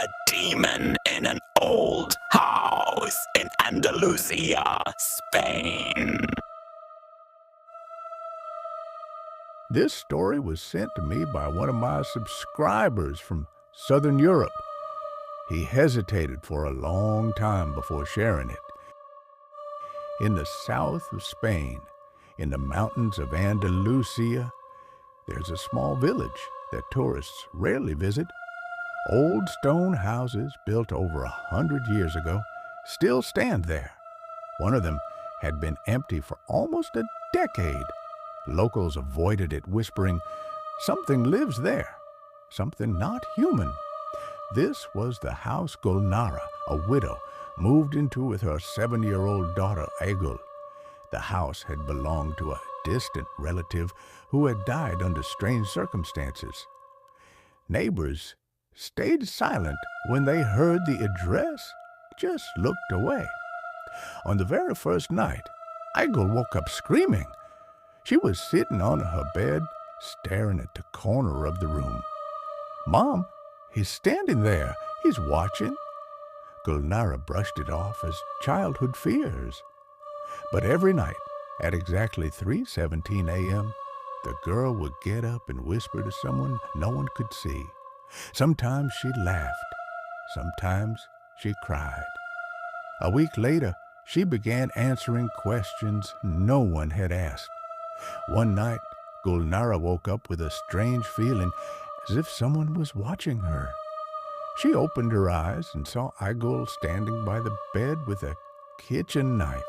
a demon in an old house in Andalusia, Spain. This story was sent to me by one of my subscribers from Southern Europe. He hesitated for a long time before sharing it. In the south of Spain, in the mountains of Andalusia, there's a small village that tourists rarely visit. Old stone houses built over 100 years ago still stand there. One of them had been empty for almost a decade. Locals avoided it, whispering, "Something lives there, something not human." This was the house Gulnara, a widow, moved into with her 7-year-old daughter, Aigul. The house had belonged to a distant relative who had died under strange circumstances. Neighbors stayed silent when they heard the address, just looked away. On the very first night, Aigul woke up screaming. She was sitting on her bed, staring at the corner of the room. "Mom, he's standing there. He's watching." Gulnara brushed it off as childhood fears. But every night, at exactly 3:17 a.m., the girl would get up and whisper to someone no one could see. Sometimes she laughed. Sometimes she cried. A week later, she began answering questions no one had asked. One night, Gulnara woke up with a strange feeling, as if someone was watching her. She opened her eyes and saw Aigul standing by the bed with a kitchen knife.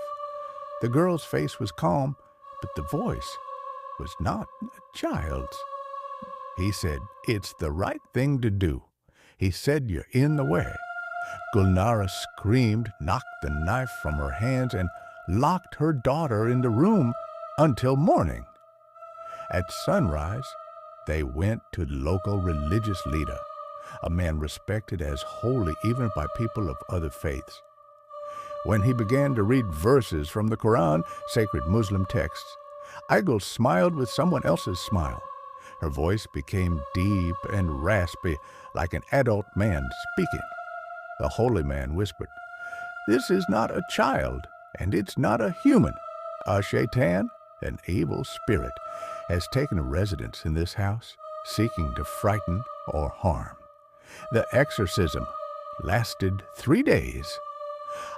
The girl's face was calm, but the voice was not a child's. He said, "It's the right thing to do." He said, "You're in the way." Gulnara screamed, knocked the knife from her hands, and locked her daughter in the room until morning. At sunrise, they went to the local religious leader, a man respected as holy even by people of other faiths. When he began to read verses from the Quran, sacred Muslim texts, Aigul smiled with someone else's smile. Her voice became deep and raspy, like an adult man speaking. The holy man whispered, "This is not a child, and it's not a human. A shaitan, an evil spirit, has taken residence in this house, seeking to frighten or harm." The exorcism lasted 3 days.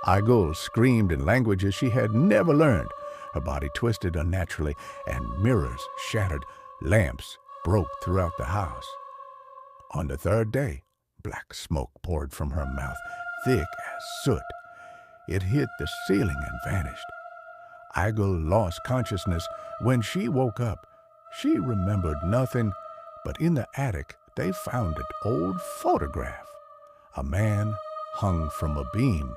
Aigul screamed in languages she had never learned. Her body twisted unnaturally, and mirrors shattered. Lamps broke throughout the house. On the 3rd day, black smoke poured from her mouth, thick as soot. It hit the ceiling and vanished. Aigul lost consciousness. When she woke up, she remembered nothing, but in the attic they found an old photograph. A man hung from a beam,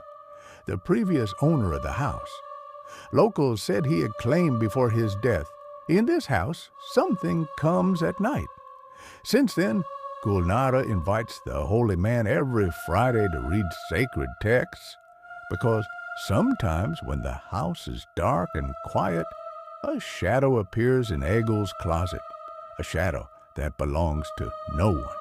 the previous owner of the house. Locals said he had claimed before his death, "In this house, something comes at night." Since then, Gulnara invites the holy man every Friday to read sacred texts, because sometimes when the house is dark and quiet, a shadow appears in Aigul's closet, a shadow that belongs to no one.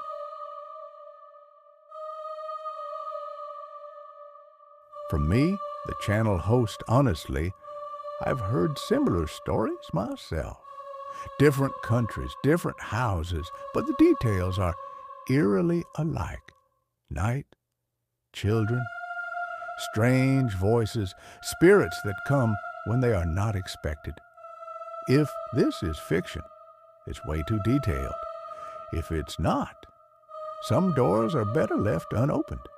From me, the channel host, honestly, I've heard similar stories myself. Different countries, different houses, but the details are eerily alike. Night, children, strange voices, spirits that come when they are not expected. If this is fiction, it's way too detailed. If it's not, some doors are better left unopened.